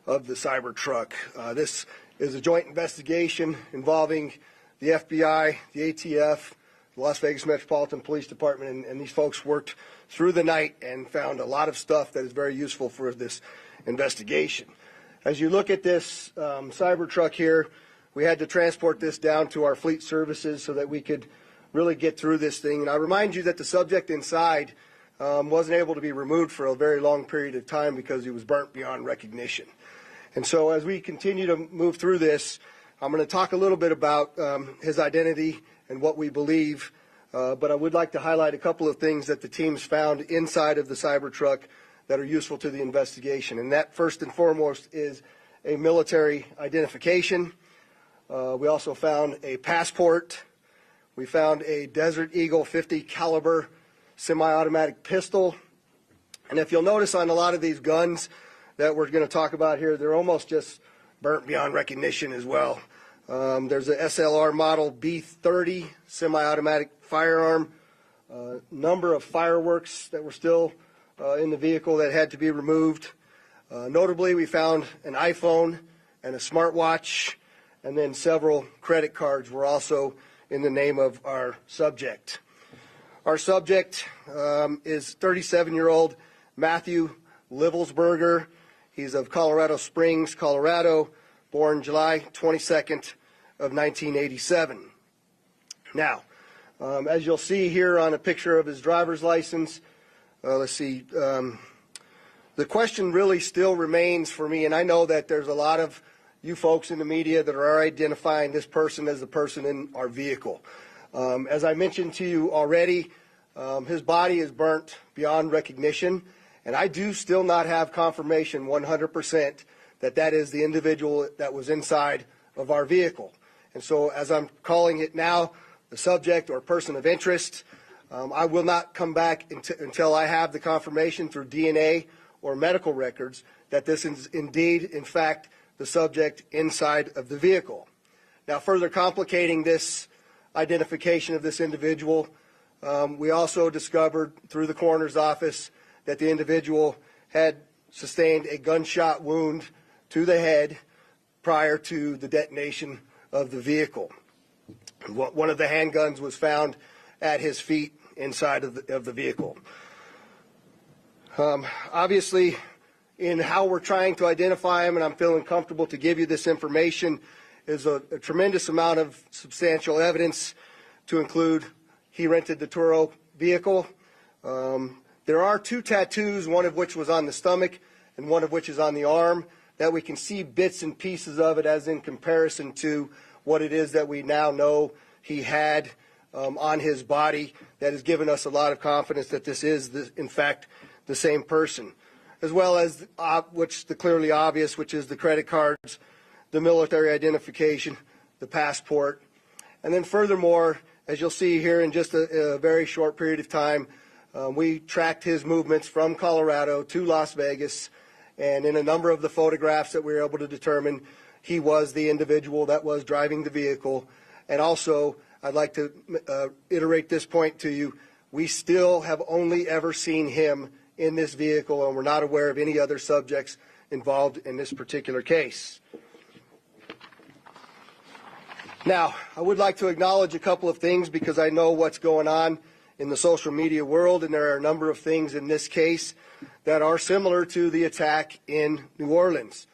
of the Cybertruck. This is a joint investigation involving the FBI, the ATF, the Las Vegas Metropolitan Police Department, and these folks worked through the night and found a lot of stuff that is very useful for this investigation. As you look at this Cybertruck here, we had to transport this down to our fleet services so that we could really get through this thing. And I remind you that the subject inside wasn't able to be removed for a very long period of time because he was burnt beyond recognition. And so as we continue to move through this, I'm going to talk a little bit about his identity and what we believe, but I would like to highlight a couple of things that the teams found inside of the Cybertruck that are useful to the investigation. And that, first and foremost, is a military identification. We also found a passport. We found a Desert Eagle 50 caliber semi-automatic pistol. And if you'll notice on a lot of these guns that we're going to talk about here, they're almost just burnt beyond recognition as well. There's a SLR model B30 semi-automatic firearm, number of fireworks that were still in the vehicle that had to be removed. Notably, we found an iPhone and a smartwatch, and then several credit cards were also in the name of our subject. Our subject is 37-year-old Matthew Livelsberger. He's of Colorado Springs, Colorado, born July 22nd of 1987. Now, as you'll see here on a picture of his driver's license, let's see, the question really still remains for me, and I know that there's a lot of you folks in the media that are identifying this person as the person in our vehicle. As I mentioned to you already, his body is burnt beyond recognition, and I do still not have confirmation 100% that that is the individual that was inside of our vehicle. And so as I'm calling it now, the subject or person of interest, I will not come back until I have the confirmation through DNA or medical records that this is indeed, in fact, the subject inside of the vehicle. Now, further complicating this identification of this individual, we also discovered through the coroner's office that the individual had sustained a gunshot wound to the head prior to the detonation of the vehicle. One of the handguns was found at his feet inside of the vehicle. Obviously, in how we're trying to identify him, and I'm feeling comfortable to give you this information, is a tremendous amount of substantial evidence to include he rented the Turo vehicle. There are 2 tattoos, one of which was on the stomach and one of which is on the arm, that we can see bits and pieces of it as in comparison to what it is that we now know he had on his body. That has given us a lot of confidence that this is, in fact, the same person, as well as the clearly obvious, which is the credit cards, the military identification, the passport. And then furthermore, as you'll see here in just a very short period of time, we tracked his movements from Colorado to Las Vegas, and in a number of the photographs that we were able to determine, he was the individual that was driving the vehicle. And also, I'd like to iterate this point to you. We still have only ever seen him in this vehicle, and we're not aware of any other subjects involved in this particular case. Now, I would like to acknowledge a couple of things because I know what's going on in the social media world, and there are a number of things in this case that are similar to the attack in New Orleans.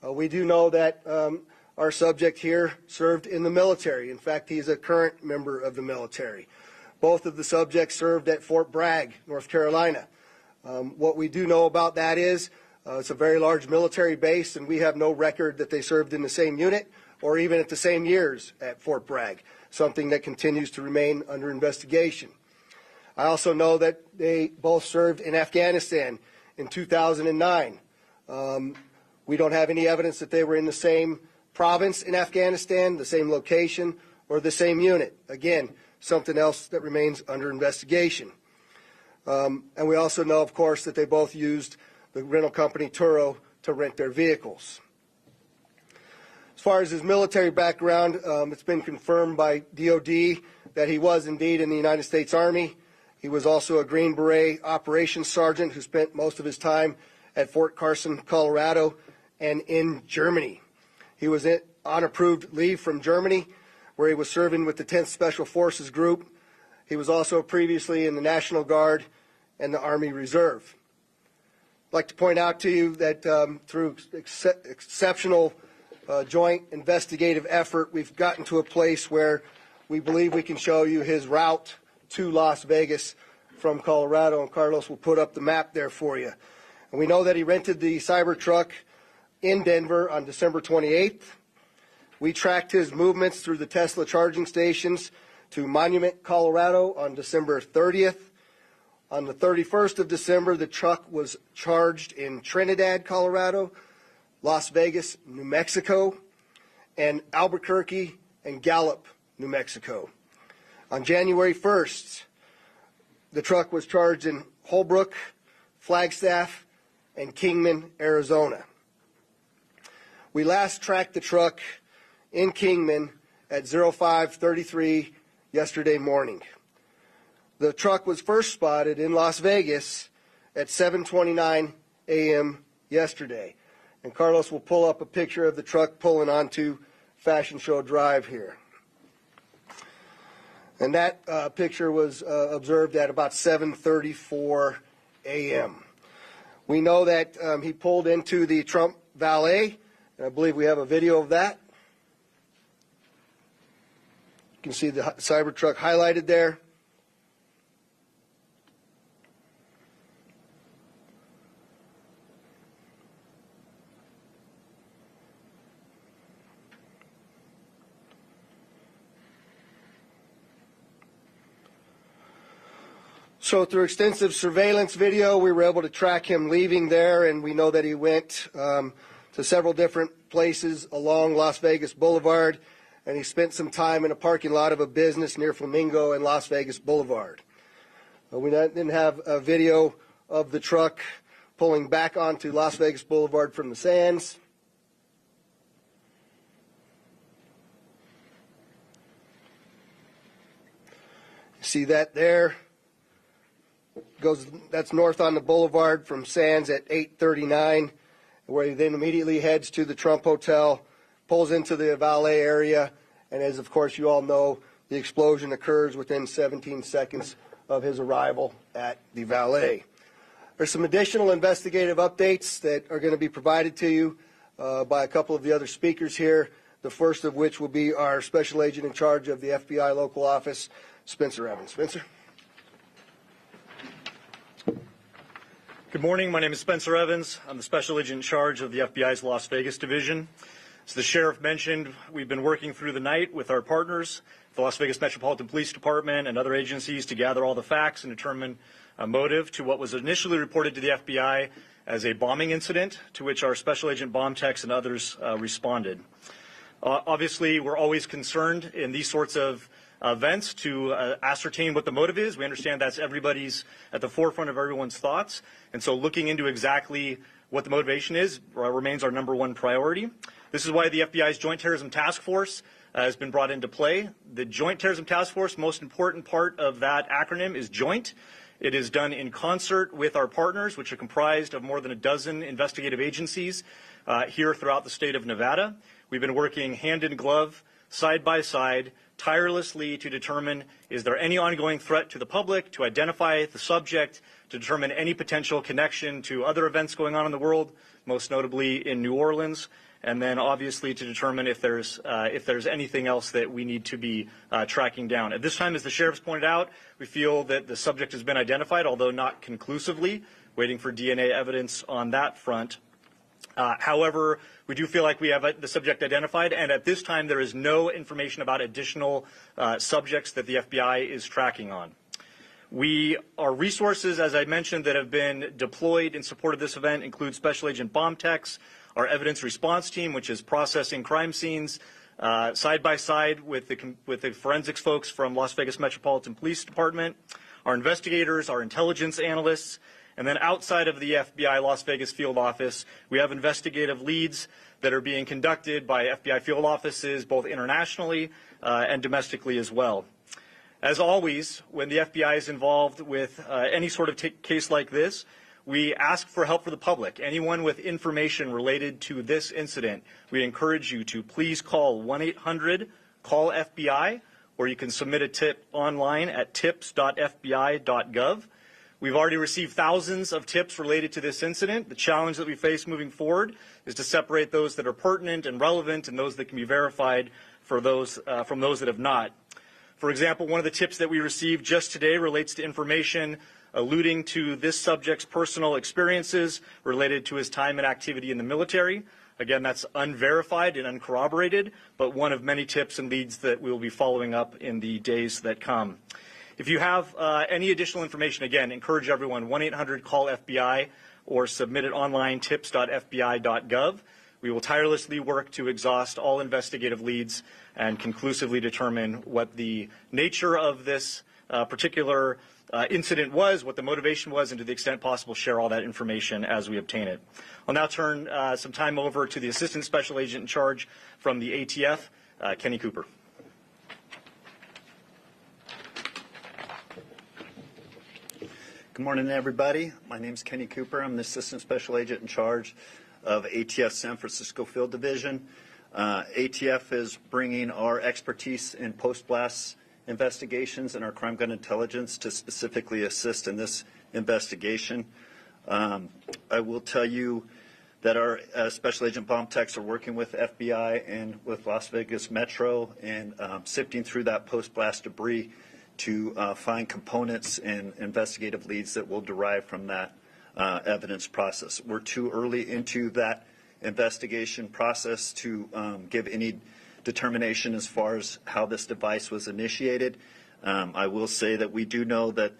We do know that our subject here served in the military. In fact, he's a current member of the military. Both of the subjects served at Fort Bragg, North Carolina. What we do know about that is it's a very large military base, and we have no record that they served in the same unit or even at the same years at Fort Bragg, something that continues to remain under investigation. I also know that they both served in Afghanistan in 2009. We don't have any evidence that they were in the same province in Afghanistan, the same location, or the same unit. Again, something else that remains under investigation. And we also know, of course, that they both used the rental company Turo to rent their vehicles. As far as his military background, it's been confirmed by DOD that he was indeed in the United States Army. He was also a Green Beret operations sergeant who spent most of his time at Fort Carson, Colorado, and in Germany. He was on approved leave from Germany, where he was serving with the 10th Special Forces Group. He was also previously in the National Guard and the Army Reserve. I'd like to point out to you that through exceptional joint investigative effort, we've gotten to a place where we believe we can show you his route to Las Vegas from Colorado, and Carlos will put up the map there for you. And we know that he rented the Cybertruck in Denver on December 28th. We tracked his movements through the Tesla charging stations to Monument, Colorado on December 30th. On the 31st of December, the truck was charged in Trinidad, Colorado, Las Vegas, New Mexico, and Albuquerque and Gallup, New Mexico. On January 1st, the truck was charged in Holbrook, Flagstaff, and Kingman, Arizona. We last tracked the truck in Kingman at 05:33 yesterday morning. The truck was first spotted in Las Vegas at 7:29 a.m. yesterday. And Carlos will pull up a picture of the truck pulling onto Fashion Show Drive here. And that picture was observed at about 7:34 a.m. We know that he pulled into the Trump Valet, and I believe we have a video of that. You can see the Cybertruck highlighted there. So through extensive surveillance video, we were able to track him leaving there, and we know that he went to several different places along Las Vegas Boulevard, and he spent some time in a parking lot of a business near Flamingo and Las Vegas Boulevard. We didn't have a video of the truck pulling back onto Las Vegas Boulevard from the sands. See that there? That's north on the boulevard from Sands at 8:39, where he then immediately heads to the Trump Hotel, pulls into the valet area, and as of course you all know, the explosion occurs within 17 seconds of his arrival at the valet. There's some additional investigative updates that are going to be provided to you by a couple of the other speakers here, the first of which will be our Special Agent in charge of the FBI local office, Spencer Evans. Spencer? Good morning. My name is Spencer Evans. I'm the Special Agent in charge of the FBI's Las Vegas Division. As the Sheriff mentioned, we've been working through the night with our partners, the Las Vegas Metropolitan Police Department and other agencies, to gather all the facts and determine a motive to what was initially reported to the FBI as a bombing incident, to which our Special Agent bomb techs and others responded. Obviously, we're always concerned in these sorts of events to ascertain what the motive is. We understand that's at the forefront of everyone's thoughts. And so looking into exactly what the motivation is remains our number one priority. This is why the FBI's Joint Terrorism Task Force has been brought into play. The Joint Terrorism Task Force, most important part of that acronym is joint. It is done in concert with our partners, which are comprised of more than a dozen investigative agencies here throughout the state of Nevada. We've been working hand in glove, side by side, tirelessly to determine, is there any ongoing threat to the public, to identify the subject, to determine any potential connection to other events going on in the world, most notably in New Orleans, and then obviously to determine if there's anything else that we need to be tracking down. At this time, as the sheriff's pointed out, we feel that the subject has been identified, although not conclusively, waiting for DNA evidence on that front. However, we do feel like we have the subject identified, and at this time there is no information about additional subjects that the FBI is tracking on. Our resources, as I mentioned, that have been deployed in support of this event include Special Agent bomb techs, our evidence response team, which is processing crime scenes, side by side with the forensics folks from Las Vegas Metropolitan Police Department, our investigators, our intelligence analysts, and then outside of the FBI Las Vegas field office, we have investigative leads that are being conducted by FBI field offices, both internationally and domestically as well. As always, when the FBI is involved with any sort of case like this, we ask for help for the public. Anyone with information related to this incident, we encourage you to please call 1-800-CALL-FBI, or you can submit a tip online at tips.fbi.gov. We've already received thousands of tips related to this incident. The challenge that we face moving forward is to separate those that are pertinent and relevant and those that can be verified for those, from those that have not. For example, one of the tips that we received just today relates to information alluding to this subject's personal experiences related to his time and activity in the military. Again, that's unverified and uncorroborated, but one of many tips and leads that we will be following up in the days that come. If you have any additional information, again, encourage everyone, 1-800-CALL-FBI or submit it online, tips.fbi.gov. We will tirelessly work to exhaust all investigative leads and conclusively determine what the nature of this particular incident was, what the motivation was, and to the extent possible, share all that information as we obtain it. I'll now turn some time over to the Assistant Special Agent in charge from the ATF, Kenny Cooper. Good morning, everybody. My name is Kenny Cooper. I'm the Assistant Special Agent in charge of ATF San Francisco Field Division. ATF is bringing our expertise in post-blast investigations and our crime gun intelligence to specifically assist in this investigation. I will tell you that our Special Agent bomb techs are working with FBI and with Las Vegas Metro and sifting through that post-blast debris to find components and investigative leads that will derive from that evidence process. We're too early into that investigation process to give any determination as far as how this device was initiated. I will say that we do know that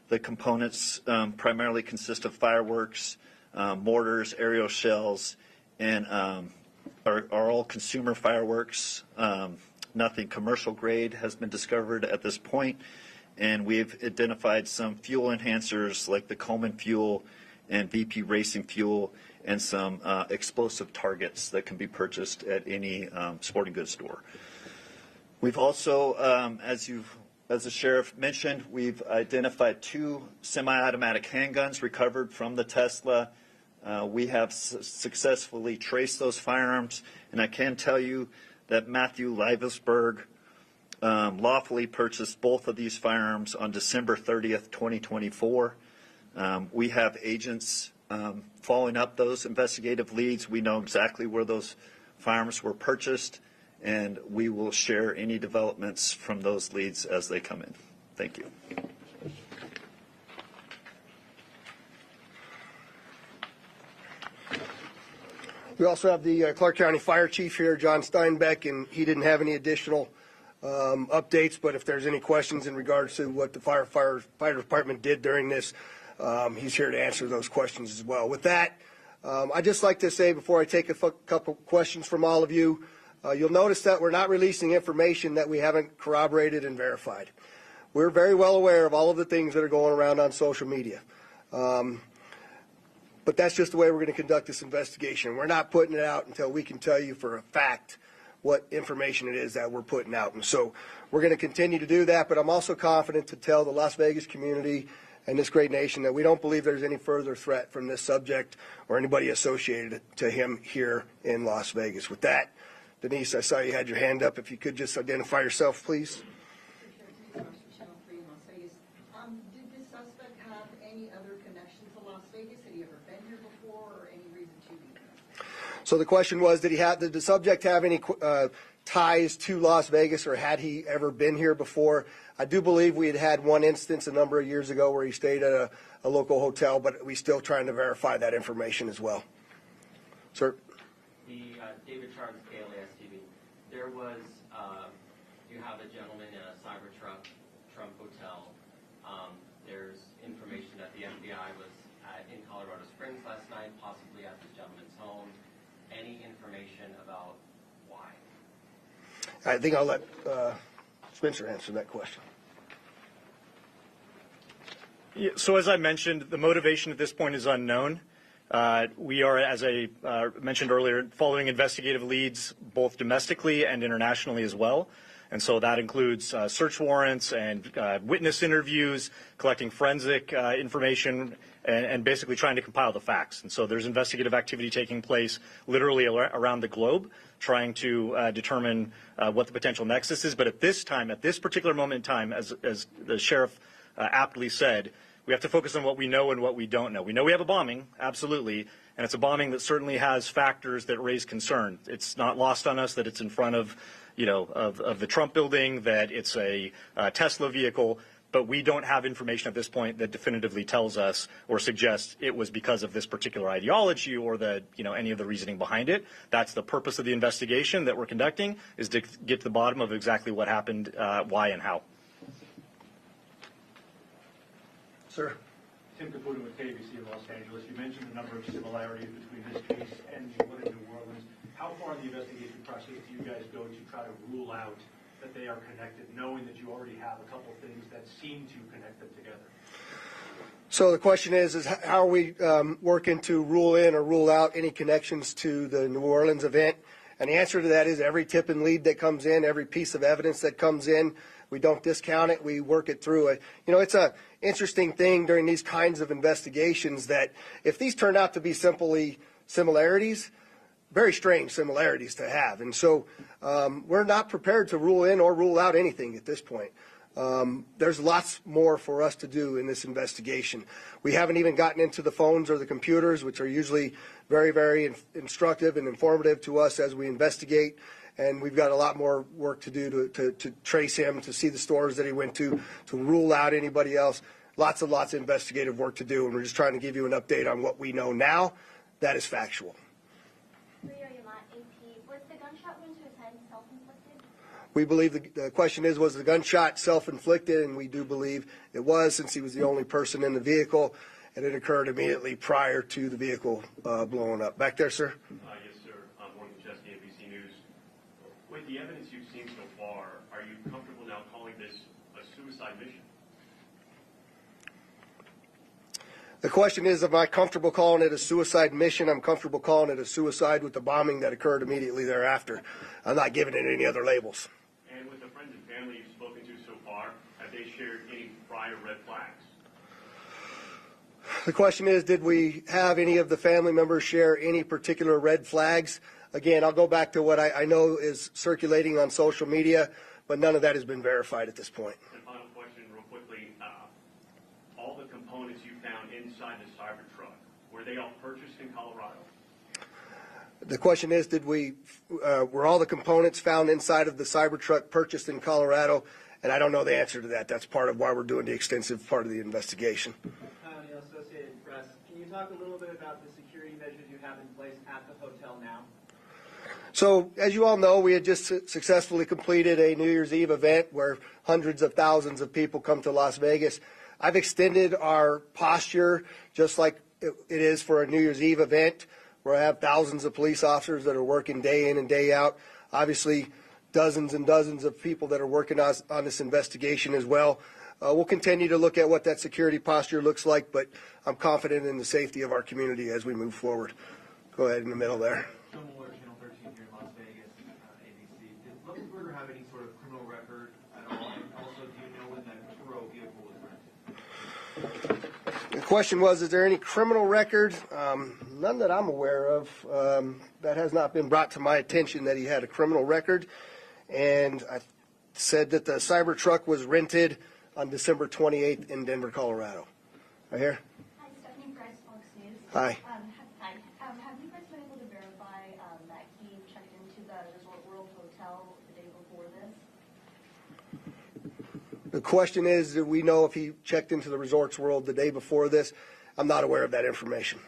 the components primarily consist of fireworks, mortars, aerial shells, and are all consumer fireworks. Nothing commercial grade has been discovered at this point, and we've identified some fuel enhancers like the Coleman fuel and VP Racing fuel and some explosive targets that can be purchased at any sporting goods store. We've also, as the sheriff mentioned, we've identified 2 semi-automatic handguns recovered from the Tesla. We have successfully traced those firearms, and I can tell you that Matthew Livesberg lawfully purchased both of these firearms on December 30th, 2024. We have agents following up those investigative leads. We know exactly where those firearms were purchased, and we will share any developments from those leads as they come in. Thank you. We also have the Clark County Fire Chief here, John Steinbeck, and he didn't have any additional updates, but if there's any questions in regards to what the fire department did during this, he's here to answer those questions as well. With that, I'd just like to say before I take a couple questions from all of you, you'll notice that we're not releasing information that we haven't corroborated and verified. We're very well aware of all of the things that are going around on social media. But that's just the way we're going to conduct this investigation. We're not putting it out until we can tell you for a fact what information it is that we're putting out. And so we're going to continue to do that, but I'm also confident to tell the Las Vegas community and this great nation that we don't believe there's any further threat from this subject or anybody associated to him here in Las Vegas. With that, Denise, I saw you had your hand up. If you could just identify yourself, please. Did this suspect have any other connection to Las Vegas? Had he ever been here before, or any reason to be here? So the question was, did the subject have any ties to Las Vegas, or had he ever been here before? I do believe we had one instance a number of years ago where he stayed at a local hotel, but we're still trying to verify that information as well. Sir? The David Charles, KLAS TV. There was, you have a gentleman in a Cybertruck, Trump Hotel. There's information that the FBI was in Colorado Springs last night, possibly at this gentleman's home. Any information about why? I think I'll let Spencer answer that question. Yeah, so as I mentioned, the motivation at this point is unknown. We are, as I mentioned earlier, following investigative leads both domestically and internationally as well. And so that includes search warrants and witness interviews, collecting forensic information, and basically trying to compile the facts. And so there's investigative activity taking place literally around the globe, trying to determine what the potential nexus is. But at this time, at this particular moment in time, as the sheriff aptly said, we have to focus on what we know and what we don't know. We know we have a bombing, absolutely, and it's a bombing that certainly has factors that raise concern. It's not lost on us that it's in front of, of the Trump building, that it's a Tesla vehicle, but we don't have information at this point that definitively tells us or suggests it was because of this particular ideology or any of the reasoning behind it. That's the purpose of the investigation that we're conducting, is to get to the bottom of exactly what happened, why, and how. Sir. Tim Caputo with KBC in Los Angeles. You mentioned a number of similarities between this case and the one in New Orleans. How far in the investigation process do you guys go to try to rule out that they are connected, knowing that you already have a couple things that seem to connect them together? So the question is how are we working to rule in or rule out any connections to the New Orleans event? And the answer to that is every tip and lead that comes in, every piece of evidence that comes in, we don't discount it. We work it through. It's a interesting thing during these kinds of investigations that if these turn out to be simply similarities, very strange similarities to have. And so we're not prepared to rule in or rule out anything at this point. There's lots more for us to do in this investigation. We haven't even gotten into the phones or the computers, which are usually very, very instructive and informative to us as we investigate. And we've got a lot more work to do to trace him, to see the stores that he went to rule out anybody else. Lots of investigative work to do, and we're just trying to give you an update on what we know now. That is factual. Was the gunshot wound to his head self-inflicted? We believe the question was the gunshot self-inflicted, and we do believe it was, since he was the only person in the vehicle, and it occurred immediately prior to the vehicle blowing up. Back there, sir? Yes, sir. Morgan Chesky, ABC News. With the evidence you've seen so far, are you comfortable now calling this a suicide mission? The question is, am I comfortable calling it a suicide mission? I'm comfortable calling it a suicide with the bombing that occurred immediately thereafter. I'm not giving it any other labels. And with the friends and family you've spoken to so far, have they shared any prior red flags? The question is, did we have any of the family members share any particular red flags? Again, I'll go back to what I know is circulating on social media, but none of that has been verified at this point. And final question, real quickly. All the components you found inside the Cybertruck, were they all purchased in Colorado? The question is, were all the components found inside of the Cybertruck purchased in Colorado? And I don't know the answer to that. That's part of why we're doing the extensive part of the investigation. Associated Press. Can you talk a little bit about the security measures you have in place at the hotel now? So, as you all know, we had just successfully completed a New Year's Eve event where hundreds of thousands of people come to Las Vegas. I've extended our posture just like it is for a New Year's Eve event where I have thousands of police officers that are working day in and day out. Obviously, dozens and dozens of people that are working on this investigation as well. We'll continue to look at what that security posture looks like, but I'm confident in the safety of our community as we move forward. Go ahead in the middle there. Channel 13 here in Las Vegas, ABC. Did Luxembourg have any sort of criminal record at all? And also, do you know when that Turo vehicle was rented? The question was, is there any criminal record? None that I'm aware of. That has not been brought to my attention that he had a criminal record. And I said that the Cybertruck was rented on December 28th in Denver, Colorado. Right here? Hi, Stephanie Price, Fox News. Hi. Hi. Have you guys been able to verify that he checked into the Resort World Hotel the day before this? The question is, do we know if he checked into the Resorts World the day before this? I'm not aware of that information.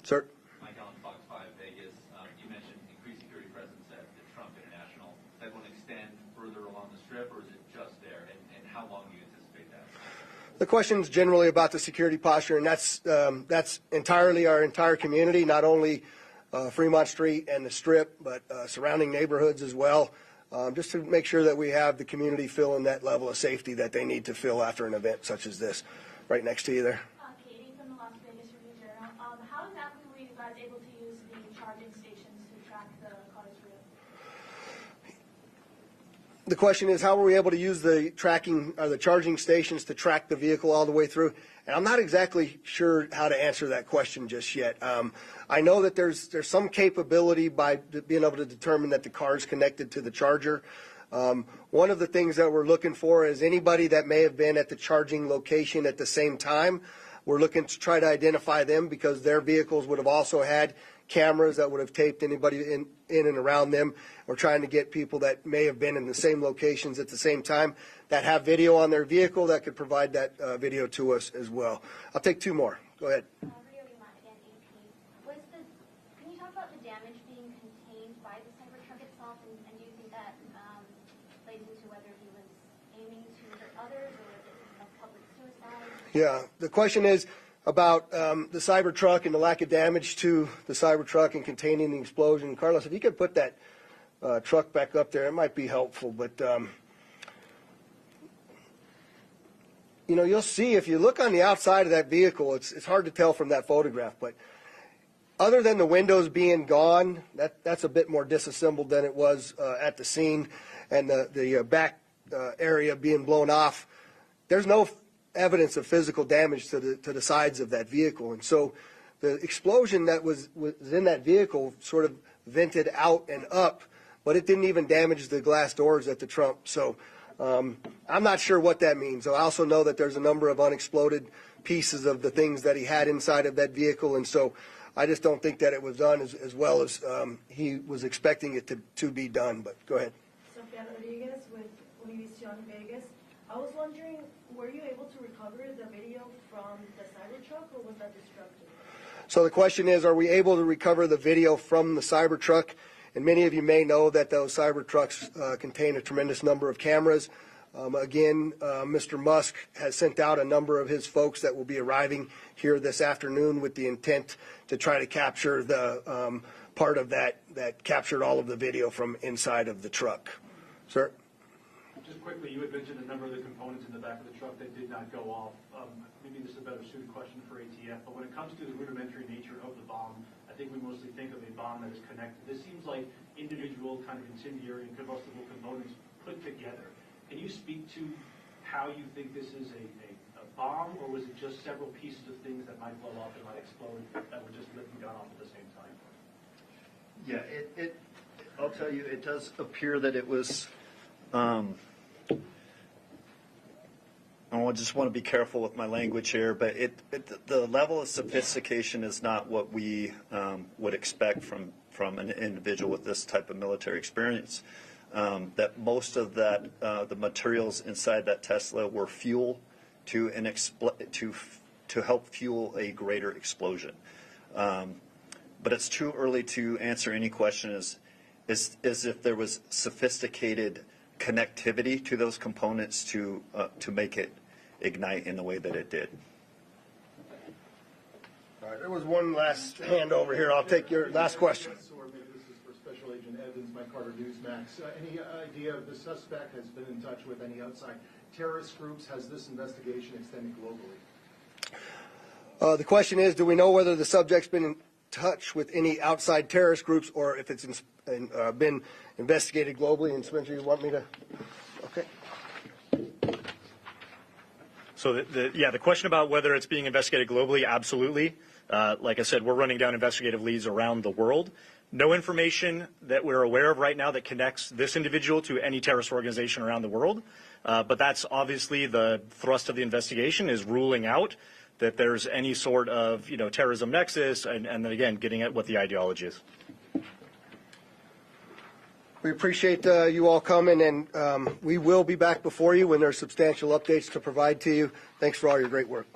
Sir? Mike Allen, Fox 5 Vegas. You mentioned increased security presence at the Trump International. Is that going to extend further along the Strip, or is it just there? And how long do you anticipate that? The question is generally about the security posture, and that's entirely our entire community, not only Fremont Street and the Strip, but surrounding neighborhoods as well, just to make sure that we have the community feeling that level of safety that they need to feel after an event such as this. Right next to you there. Katie from the Las Vegas Review-Journal. How exactly were you guys able to use the charging stations to track the car's route? the question is, how were we able to use the tracking or the charging stations to track the vehicle all the way through? And I'm not exactly sure how to answer that question just yet. I know that there's some capability by being able to determine that the car is connected to the charger. One of the things that we're looking for is anybody that may have been at the charging location at the same time. We're looking to try to identify them because their vehicles would have also had cameras that would have taped anybody in and around them. We're trying to get people that may have been in the same locations at the same time that have video on their vehicle that could provide that video to us as well. I'll take two more. Go ahead. Can you talk about the damage being contained by the Cybertruck itself, and do you think that plays into whether he was aiming to hurt others or was it a public suicide? Yeah, the question is about the Cybertruck and the lack of damage to the Cybertruck and containing the explosion. Carlos, if you could put that truck back up there, it might be helpful. But, you know, you'll see if you look on the outside of that vehicle, it's hard to tell from that photograph. But other than the windows being gone, that's a bit more disassembled than it was at the scene, and the back area being blown off. There's no evidence of physical damage to the sides of that vehicle. And so the explosion that was in that vehicle sort of vented out and up, but it didn't even damage the glass doors at the trunk. So I'm not sure what that means. I also know that there's a number of unexploded pieces of the things that he had inside of that vehicle. And so I just don't think that it was done as well as he was expecting it to be done. But go ahead. Sophia Rodriguez with Univision Vegas. I was wondering, were you able to recover the video from the Cybertruck, or was that destructive? So the question is, are we able to recover the video from the Cybertruck? And many of you may know that those Cybertrucks contain a tremendous number of cameras. Mr. Musk has sent out a number of his folks that will be arriving here this afternoon with the intent to try to capture the part of that captured all of the video from inside of the truck. Sir? Just quickly, you had mentioned a number of the components in the back of the truck that did not go off. Maybe this is a better suited question for ATF, but when it comes to the rudimentary nature of the bomb, I think we mostly think of a bomb that is connected. This seems like individual kind of incendiary and combustible components put together. Can you speak to how you think this is a bomb, or was it just several pieces of things that might blow up and might explode that were just lit and gone off at the same time? Yeah, I'll tell you, it does appear that it was. I just want to be careful with my language here, but the level of sophistication is not what we would expect from an individual with this type of military experience. That most of that the materials inside that Tesla were fuel to help fuel a greater explosion. But it's too early to answer any question as if there was sophisticated connectivity to those components to make it ignite in the way that it did. All right, there was one last hand over here. I'll take your last question. Or maybe this is for Special Agent Evans, Mike Carter, Newsmax. Any idea if the suspect has been in touch with any outside terrorist groups? Has this investigation extended globally? The question is, do we know whether the subject's been in touch with any outside terrorist groups or if it's been investigated globally? And Spencer, you want me to? Okay. So the question about whether it's being investigated globally, absolutely. Like I said, we're running down investigative leads around the world. No information that we're aware of right now that connects this individual to any terrorist organization around the world. But that's obviously the thrust of the investigation, is ruling out that there's any sort of terrorism nexus, and then again getting at what the ideology is. We appreciate you all coming, and we will be back before you when there's substantial updates to provide to you. Thanks for all your great work.